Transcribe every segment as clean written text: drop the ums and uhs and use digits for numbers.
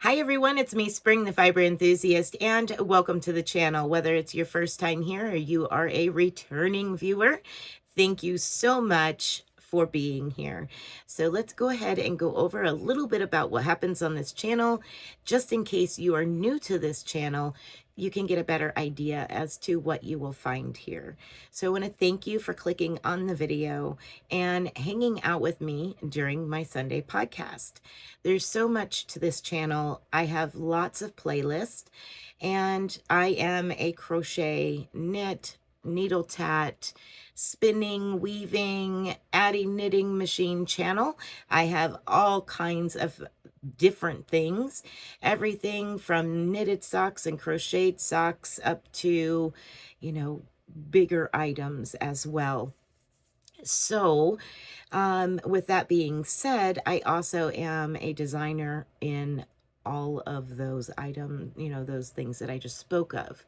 Hi everyone, it's me, Spring, the fiber enthusiast, and welcome to the channel. Whether it's your first time here or you are a returning viewer, thank you so much for being here. So let's go ahead and go over a little bit about what happens on this channel, just in case you are new to this channel. You can get a better idea as to what you will find here. So I want to thank you for clicking on the video and hanging out with me during my Sunday podcast. There's so much to this channel. I have lots of playlists, and I am a crochet, knit, needle tat, spinning, weaving, adding knitting machine channel. I have all kinds of different things, everything from knitted socks and crocheted socks up to, bigger items as well. So, with that being said, I also am a designer in all of those items, those things that I just spoke of.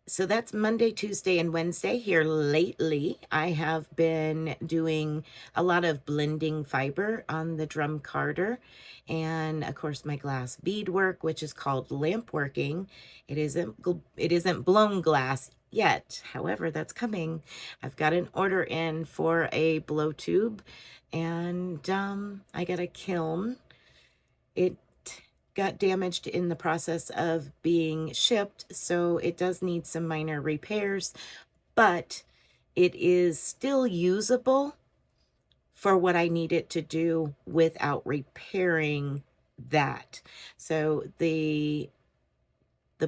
So that's Monday, Tuesday, and Wednesday. Here lately, I have been doing a lot of blending fiber on the drum carder, and of course my glass beadwork, which is called lamp working. It isn't blown glass yet. However, that's coming. I've got an order in for a blow tube, and I got a kiln. It got damaged in the process of being shipped, so it does need some minor repairs, but it is still usable for what I need it to do without repairing that. So the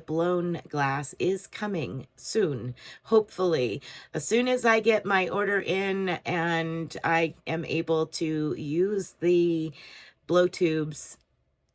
blown glass is coming soon, hopefully. As soon as I get my order in and I am able to use the blow tubes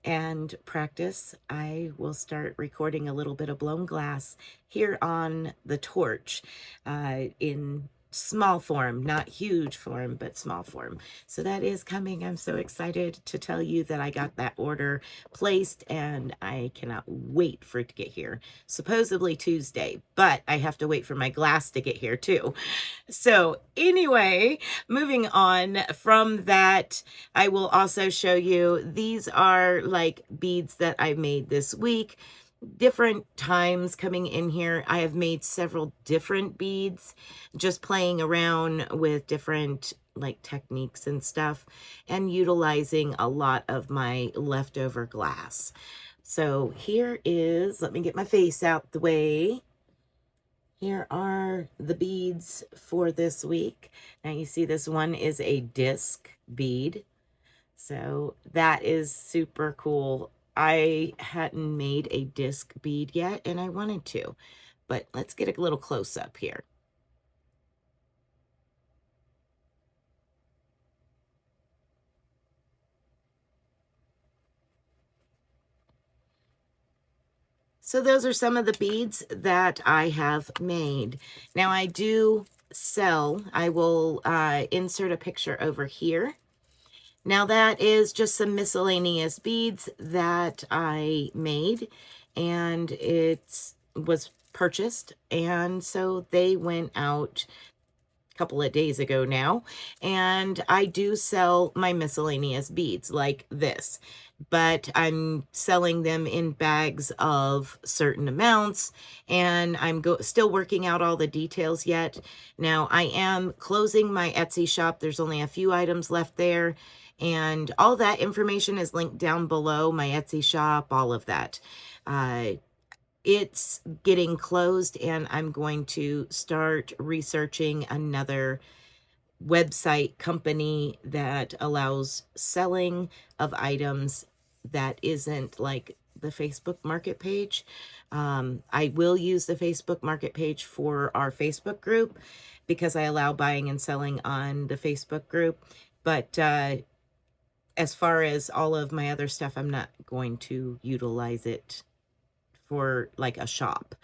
and practice, I will start recording a little bit of blown glass here on the torch in small form, not huge form, but small form. So that is coming. I'm so excited to tell you that I got that order placed, and I cannot wait for it to get here. Supposedly Tuesday, but I have to wait for my glass to get here too. So anyway, moving on from that, I will also show you, these are like beads that I made this week. Different times coming in here, I have made several different beads, just playing around with different like techniques and stuff, and utilizing a lot of my leftover glass. So here is, let me get my face out the way. Here are the beads for this week. Now you see this one is a disc bead. So that is super cool. I hadn't made a disc bead yet, and I wanted to, but let's get a little close up here. So those are some of the beads that I have made. Now I do sell, I will insert a picture over here. Now that is just some miscellaneous beads that I made, and it was purchased, and so they went out a couple of days ago now. And I do sell my miscellaneous beads like this, but I'm selling them in bags of certain amounts, and I'm still working out all the details yet. Now I am closing my Etsy shop. There's only a few items left there, and all that information is linked down below, my Etsy shop, all of that. It's getting closed, and I'm going to start researching another website company that allows selling of items that isn't like the Facebook market page. I will use the Facebook market page for our Facebook group because I allow buying and selling on the Facebook group. But as far as all of my other stuff, I'm not going to utilize it for like a shop.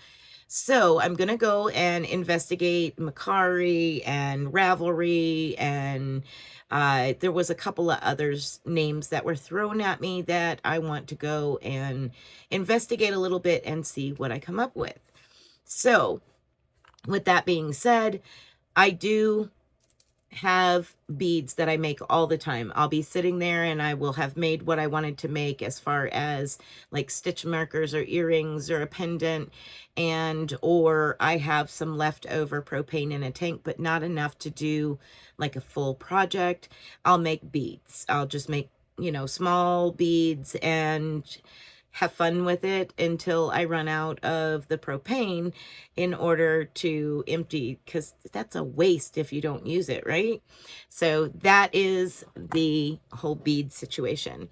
So I'm going to go and investigate Macari and Ravelry, and there was a couple of others names that were thrown at me that I want to go and investigate a little bit and see what I come up with. So with that being said, I do have beads that I make all the time. I'll be sitting there and I will have made what I wanted to make as far as like stitch markers or earrings or a pendant, and or I have some leftover propane in a tank but not enough to do like a full project. I'll make beads. I'll just make, you know, small beads and have fun with it until I run out of the propane in order to empty, because that's a waste if you don't use it, right? So that is the whole bead situation.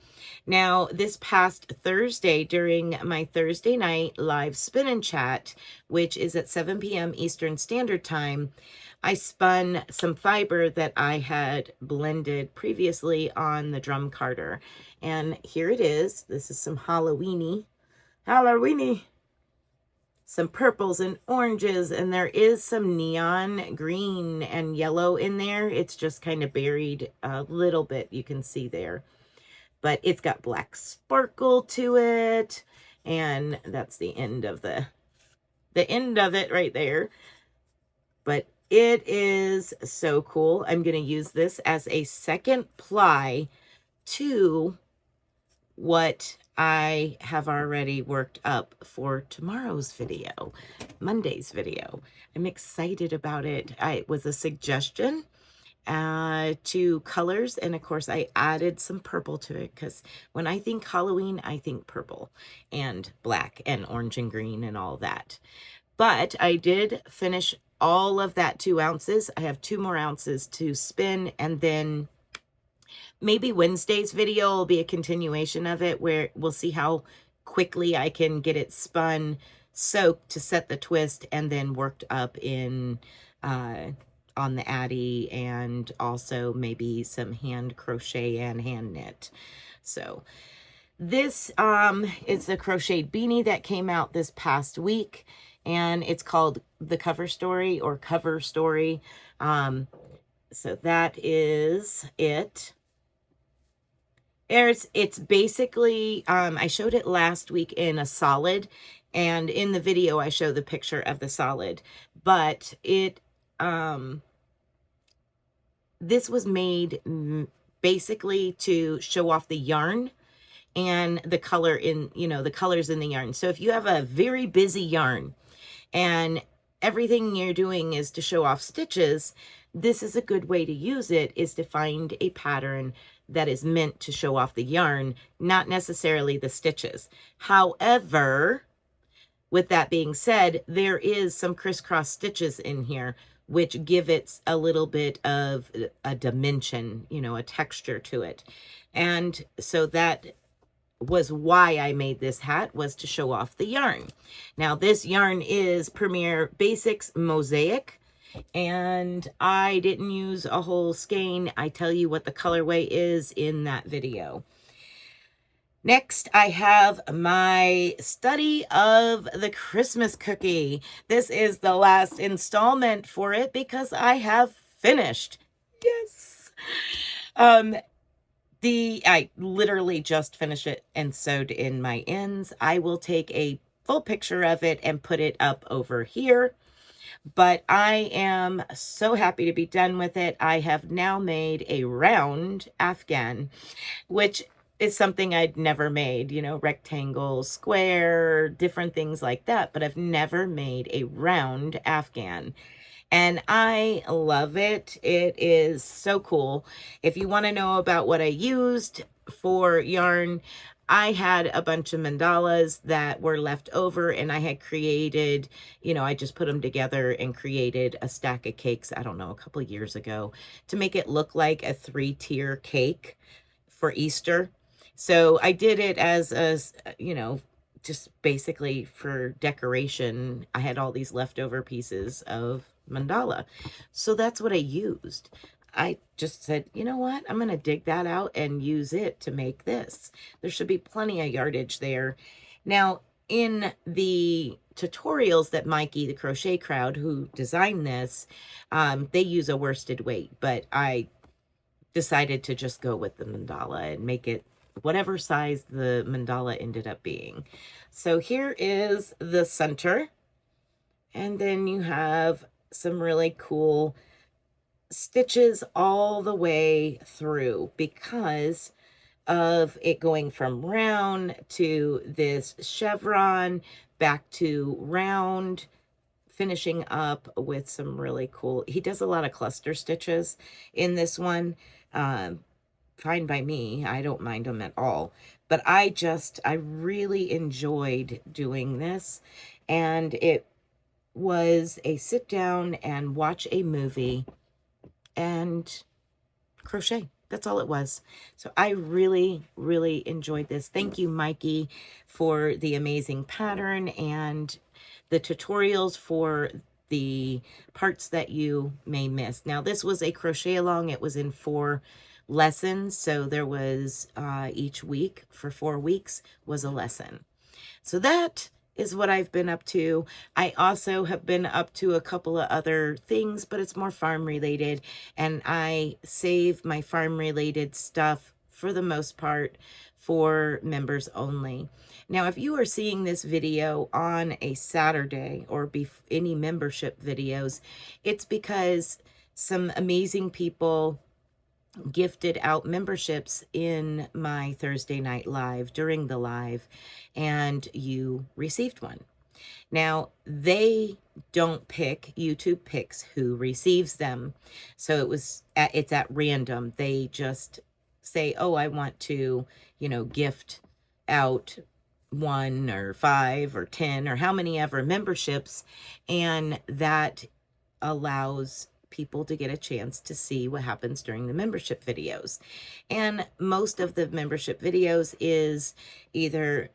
Now, this past Thursday, during my Thursday night live spin and chat, which is at 7 p.m. Eastern Standard Time, I spun some fiber that I had blended previously on the drum carder. And here it is. This is some Halloweeny. Some purples and oranges, and there is some neon green and yellow in there. It's just kind of buried a little bit, you can see there. But it's got black sparkle to it, and that's the end of the end of it right there. But it is so cool. I'm going to use this as a second ply to what I have already worked up for tomorrow's video, Monday's video. I'm excited about it. It was a suggestion to colors, and of course I added some purple to it, because when I think Halloween, I think purple and black and orange and green and all that. But I did finish all of that 2 ounces. I have 2 more ounces to spin, and then maybe Wednesday's video will be a continuation of it, where we'll see how quickly I can get it spun, soaked to set the twist, and then worked up in on the Addy, and also maybe some hand crochet and hand knit. So this is the crocheted beanie that came out this past week, and it's called The Cover Story or Cover Story. So that is it. It's basically, I showed it last week in a solid, and in the video I show the picture of the solid, but it, this was made basically to show off the yarn and the color in, you know, the colors in the yarn. So if you have a very busy yarn and everything you're doing is to show off stitches, this is a good way to use it, is to find a pattern that is meant to show off the yarn, not necessarily the stitches. However, with that being said, there is some crisscross stitches in here, which give it a little bit of a dimension, you know, a texture to it. And so that was why I made this hat, was to show off the yarn. Now, this yarn is Premier Basics Mosaic, and I didn't use a whole skein. I tell you what the colorway is in that video. Next, I have my study of the Christmas cookie. This is the last installment for it because I have finished. Yes. I literally just finished it and sewed in my ends. I will take a full picture of it and put it up over here. But I am so happy to be done with it. I have now made a round Afghan, which is something I'd never made, you know, rectangle, square, different things like that. But I've never made a round Afghan. And I love it. It is so cool. If you want to know about what I used for yarn, I had a bunch of mandalas that were left over, and I had created, you know, I just put them together and created a stack of cakes, I don't know, a couple of years ago, to make it look like a 3-tier cake for Easter. So I did it as a, you know, just basically for decoration. I had all these leftover pieces of mandala, so that's what I used. I just said, you know what, I'm going to dig that out and use it to make this. There should be plenty of yardage there. Now, in the tutorials that Mikey, the Crochet Crowd, who designed this, they use a worsted weight, but I decided to just go with the mandala and make it whatever size the mandala ended up being. So here is the center, and then you have some really cool stitches all the way through because of it going from round to this chevron, back to round, finishing up with some really cool, he does a lot of cluster stitches in this one. Fine by me, I don't mind them at all, but I really enjoyed doing this, and it was a sit down and watch a movie and crochet. That's all it was. So I really, really enjoyed this. Thank you, Mikey, for the amazing pattern and the tutorials for the parts that you may miss. Now, this was a crochet along. It was in 4 lessons. So there was each week for 4 weeks was a lesson. So that is what I've been up to. I also have been up to a couple of other things, but it's more farm related, and I save my farm related stuff for the most part for members only. Now, if you are seeing this video on a Saturday or any membership videos, it's because some amazing people gifted out memberships in my Thursday night live during the live, and you received one. Now, they don't pick, YouTube picks who receives them. So it's at random. They just say, oh, I want to, gift out 1 or 5 or 10 or how many ever memberships. And that allows people to get a chance to see what happens during the membership videos. And most of the membership videos is either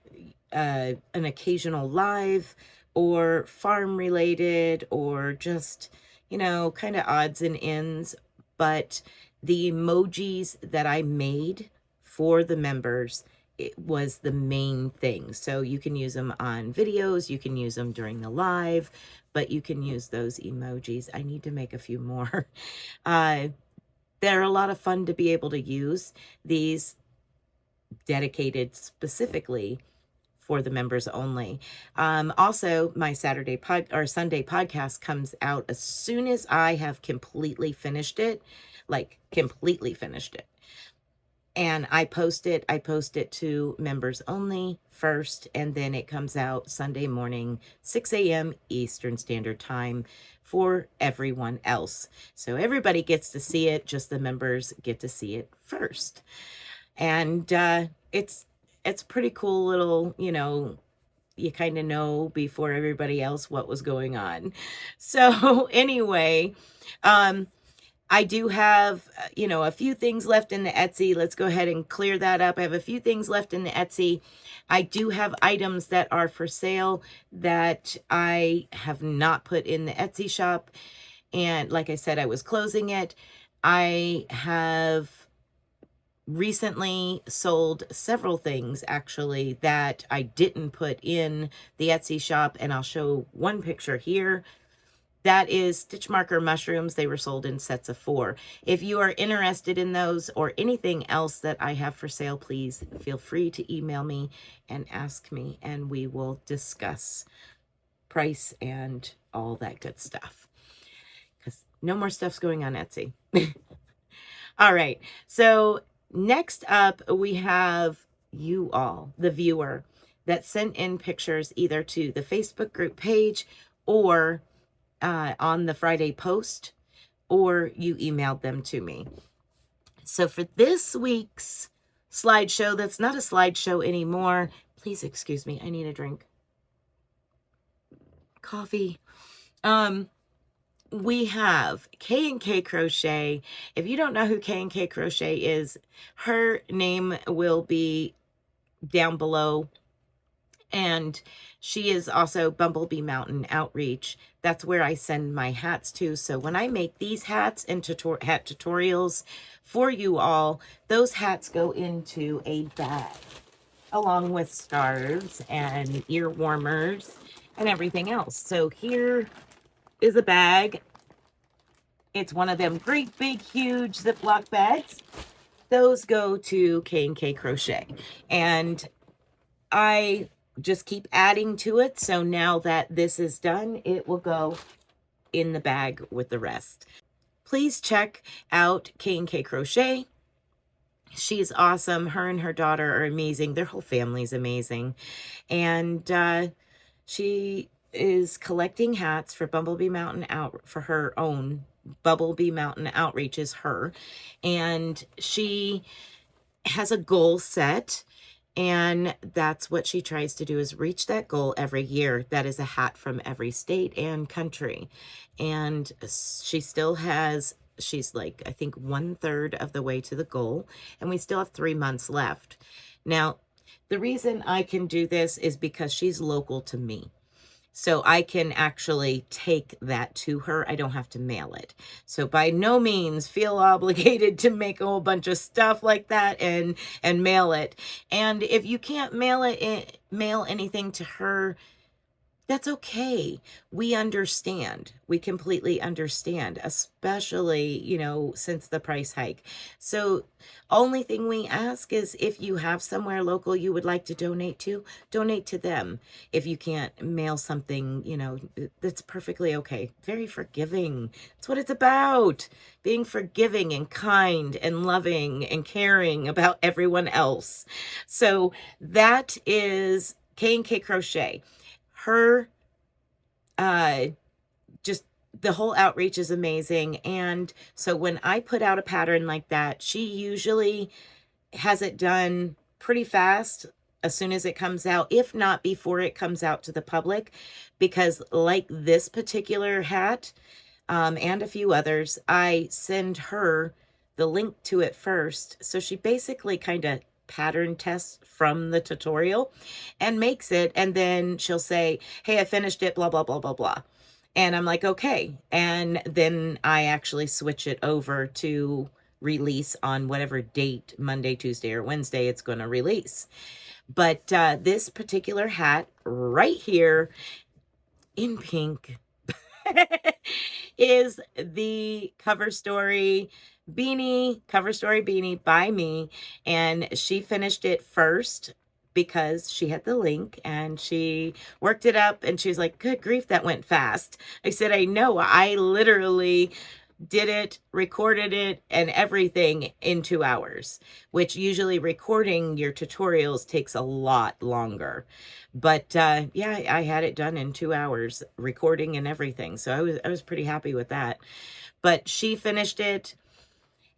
an occasional live or farm related or just, kind of odds and ends. But the emojis that I made for the members, it was the main thing. So you can use them on videos, you can use them during the live, but you can use those emojis. I need to make a few more. They're a lot of fun to be able to use these, dedicated specifically for the members only. Also, my Sunday podcast comes out as soon as I have completely finished it, and I post it to members only first, and then it comes out Sunday morning, 6 a.m. Eastern Standard Time for everyone else. So everybody gets to see it, just the members get to see it first. And it's pretty cool little, you kind of know before everybody else what was going on. So anyway, I do have, a few things left in the Etsy. Let's go ahead and clear that up. I have a few things left in the Etsy. I do have items that are for sale that I have not put in the Etsy shop. And like I said, I was closing it. I have recently sold several things actually that I didn't put in the Etsy shop, and I'll show one picture here. That is stitch marker mushrooms. They were sold in sets of 4. If you are interested in those or anything else that I have for sale, please feel free to email me and ask me, and we will discuss price and all that good stuff, because no more stuff's going on Etsy. All right, so next up, we have you all, the viewer, that sent in pictures either to the Facebook group page or on the Friday post, or you emailed them to me. So for this week's slideshow, that's not a slideshow anymore. Please excuse me, I need a drink. Coffee. We have K&K Crochet. If you don't know who K&K Crochet is, her name will be down below. And she is also Bumblebee Mountain Outreach. That's where I send my hats to. So when I make these hats and hat tutorials for you all, those hats go into a bag along with scarves and ear warmers and everything else. So here is a bag. It's one of them great big huge Ziploc bags. Those go to K&K Crochet. And I just keep adding to it. So now that this is done, it will go in the bag with the rest. please check out K&K Crochet. She's awesome. Her and her daughter are amazing. Their whole family's amazing. And she is collecting hats for Bumblebee Mountain Out for her own Bumblebee Mountain Outreach is her. And she has a goal set, and that's what she tries to do, is reach that goal every year. That is a hat from every state and country. And she still has, she's like, I think 1/3 of the way to the goal, and we still have 3 months left. Now, the reason I can do this is because she's local to me. So I can actually take that to her. I don't have to mail it. So by no means feel obligated to make a whole bunch of stuff like that and mail it. And if you can't mail anything to her, that's okay. We understand. We completely understand, especially, you know, since the price hike. So only thing we ask is if you have somewhere local you would like to donate to them. If you can't mail something, you know, that's perfectly okay. Very forgiving. That's what it's about. Being forgiving and kind and loving and caring about everyone else. So that is K&K Crochet. Her just the whole outreach is amazing. And so when I put out a pattern like that, she usually has it done pretty fast as soon as it comes out, if not before it comes out to the public, because like this particular hat and a few others, I send her the link to it first. So she basically kind of pattern tests from the tutorial and makes it, and then she'll say, hey, I finished it, blah blah blah blah blah, and I'm like, okay. And then I actually switch it over to release on whatever date, Monday, Tuesday, or Wednesday it's going to release. But this particular hat right here in pink is the cover story beanie by me, and she finished it first because she had the link and she worked it up, and she was like, good grief, that went fast. I said, I know, I literally did it, recorded it, and everything in 2 hours, which usually recording your tutorials takes a lot longer. But yeah, I had it done in 2 hours, recording and everything. So I was pretty happy with that. But she finished it.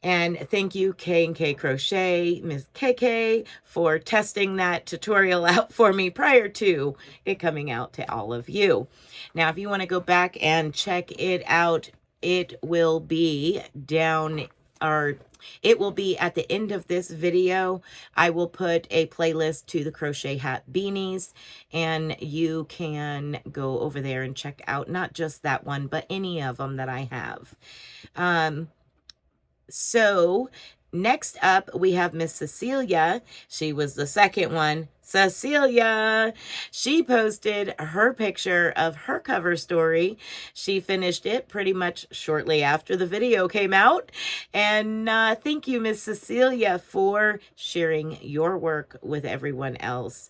And thank you, K&K Crochet, Ms. KK, for testing that tutorial out for me prior to it coming out to all of you. Now, if you want to go back and check it out, it will be down, or it will be at the end of this video. I will put a playlist to the crochet hat beanies, and you can go over there and check out not just that one, but any of them that I have. So next up, we have Miss Cecilia. She was the second one. Cecilia, she posted her picture of her cover story. She finished it pretty much shortly after the video came out. And thank you, Miss Cecilia, for sharing your work with everyone else.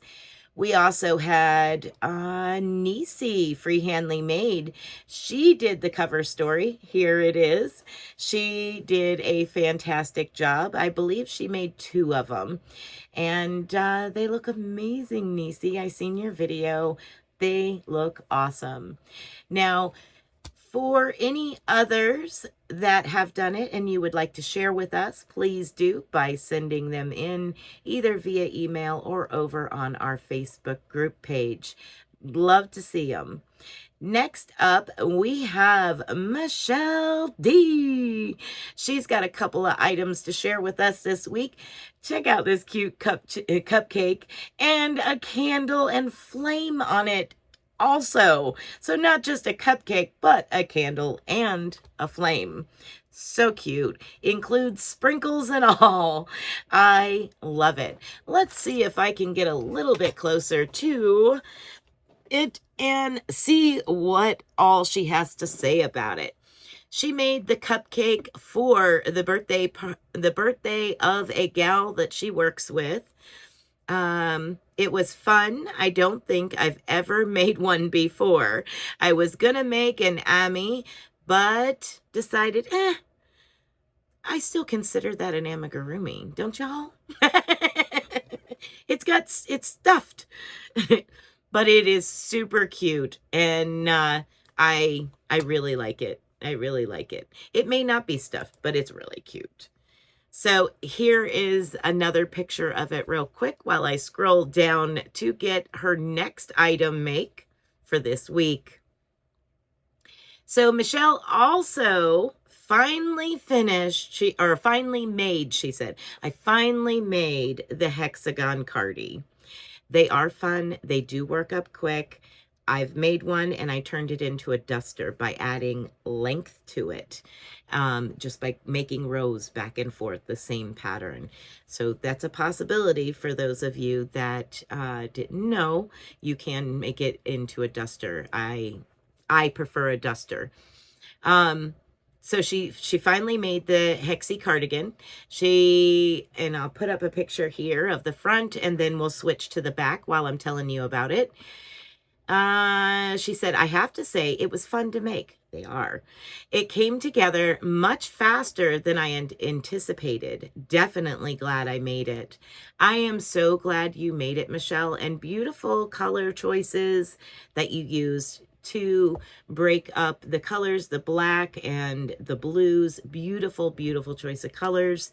We also had Nisi, Freehandly Made. She did the cover story. Here it is. She did a fantastic job. I believe she made 2 of them. And they look amazing, Nisi. I seen your video. They look awesome. Now, for any others that have done it and you would like to share with us, please do by sending them in either via email or over on our Facebook group page. Love to see them. Next up, we have Michelle D. She's got a couple of items to share with us this week. Check out this cute cupcake and a candle and flame on it also. So not just a cupcake, but a candle and a flame. So cute. Includes sprinkles and all. I love it. Let's see if I can get a little bit closer to it and see what all she has to say about it. She made the cupcake for the birthday of a gal that she works with. It was fun. I don't think I've ever made one before. I was gonna make an Ami, but decided, I still consider that an amigurumi, don't y'all? It's stuffed, but it is super cute, and I really like it. I really like it. It may not be stuffed, but it's really cute. So here is another picture of it real quick while I scroll down to get her next item make for this week. So Michelle also finally finished, finally made, she said, I finally made the hexagon cardie. They are fun. They do work up quick. I've made one and I turned it into a duster by adding length to it, just by making rows back and forth, the same pattern. So that's a possibility for those of you that didn't know. You can make it into a duster. I prefer a duster. So she finally made the Hexi cardigan. And I'll put up a picture here of the front, and then we'll switch to the back while I'm telling you about it. She said, I have to say it was fun to make. They are. It came together much faster than I anticipated. Definitely glad I made it. I am so glad you made it, Michelle, and beautiful color choices that you used to break up the colors, the black and the blues. Beautiful, beautiful choice of colors.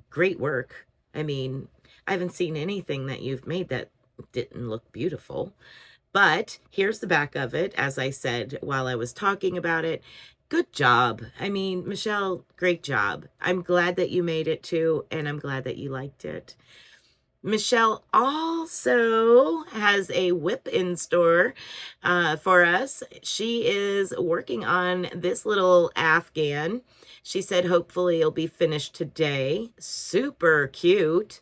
Great work. I mean, I haven't seen anything that you've made that didn't look beautiful. But here's the back of it, as I said while I was talking about it. Good job. I mean, Michelle, great job. I'm glad that you made it too, and I'm glad that you liked it. Michelle also has a whip in store for us. She is working on this little Afghan. She said hopefully it'll be finished today. Super cute.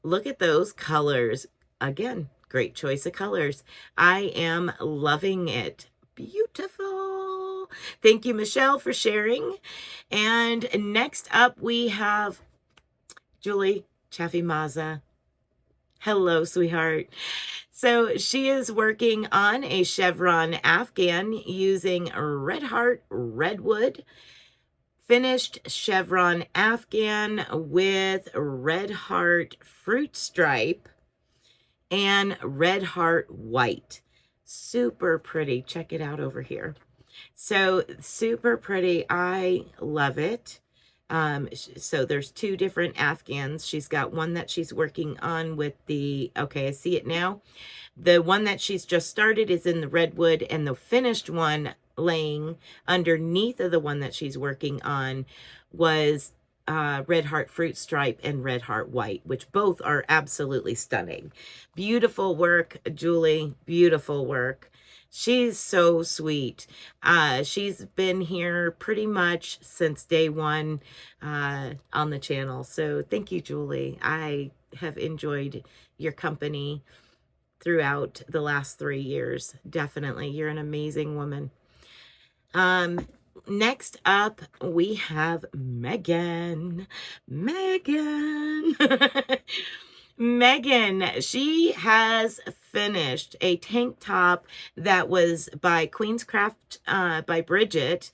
Look at those colors. Again, great choice of colors. I am loving it. Beautiful. Thank you, Michelle, for sharing. And next up, we have Julie Chaffee-Maza. Hello, sweetheart. So she is working on a Chevron Afghan using Red Heart Redwood. Finished Chevron Afghan with Red Heart Fruit Stripe and Red Heart White. Super pretty. Check it out over here. So super pretty. I love it. So there's two different Afghans. She's got one that she's working on with the, okay, I see it now. The one that she's just started is in the redwood, and the finished one laying underneath of the one that she's working on was Red Heart Fruit Stripe and Red Heart White, which both are absolutely stunning. Beautiful work, Julie. Beautiful work. She's so sweet. She's been here pretty much since day one on the channel. So thank you, Julie. I have enjoyed your company throughout the last 3 years. Definitely. You're an amazing woman. Next up, we have Megan. Megan. Megan, she has finished a tank top that was by Queenscraft by Bridget,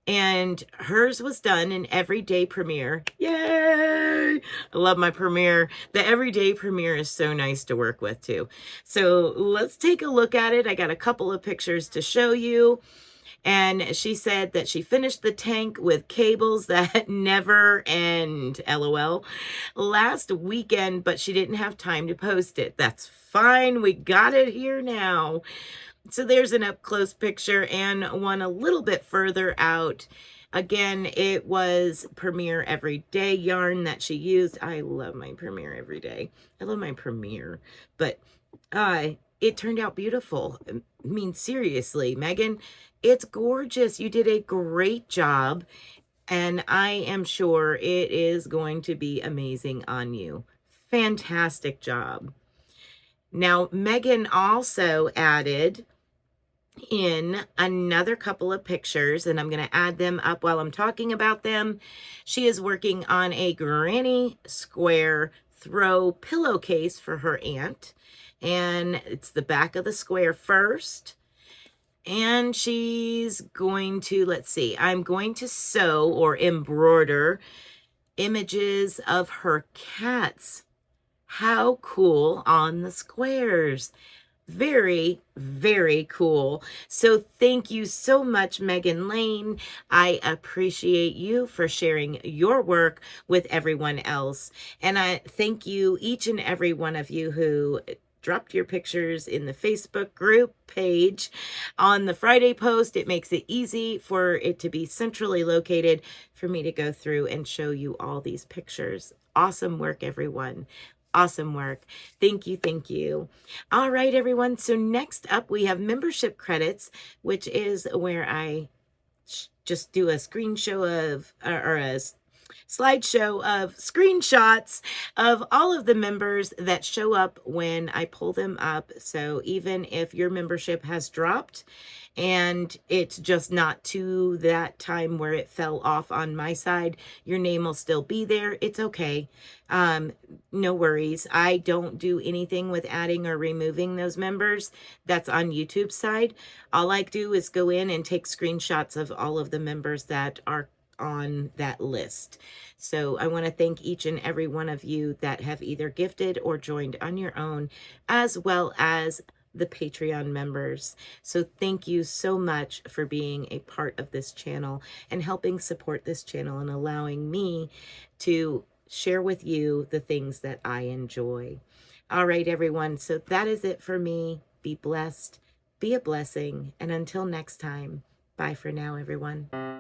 and hers was done in Everyday Premiere. Yay! I love my Premiere. The Everyday Premiere is so nice to work with too. So let's take a look at it. I got a couple of pictures to show you. And she said that she finished the tank with cables that never end, LOL, last weekend, but she didn't have time to post it. That's fine. We got it here now. So there's an up-close picture and one a little bit further out. Again, it was Premiere Everyday yarn that she used. I love my Premiere Everyday. I love my Premiere. But it turned out beautiful. I mean, seriously, Megan, it's gorgeous. You did a great job, and I am sure it is going to be amazing on you. Fantastic job. Now, Megan also added in another couple of pictures, and I'm going to add them up while I'm talking about them. She is working on a granny square throw pillowcase for her aunt, and it's the back of the square first. And she's going to, let's see, I'm going to sew or embroider images of her cats. How cool on the squares. Very, very cool. So thank you so much, Megan Lane. I appreciate you for sharing your work with everyone else. And I thank you, each and every one of you who dropped your pictures in the Facebook group page on the Friday post. It makes it easy for it to be centrally located for me to go through and show you all these pictures. Awesome work, everyone. Awesome work. Thank you. Thank you. All right, everyone. So next up, we have membership credits, which is where I just do a screen show of, or a slideshow of screenshots of all of the members that show up when I pull them up. So even if your membership has dropped and it's just not to that time where it fell off on my side, your name will still be there. It's okay. No worries. I don't do anything with adding or removing those members. That's on YouTube's side. All I do is go in and take screenshots of all of the members that are on that list. So I want to thank each and every one of you that have either gifted or joined on your own, as well as the Patreon members. So thank you so much for being a part of this channel and helping support this channel and allowing me to share with you the things that I enjoy. All right, everyone. So that is it for me. Be blessed, be a blessing, and until next time, bye for now, everyone.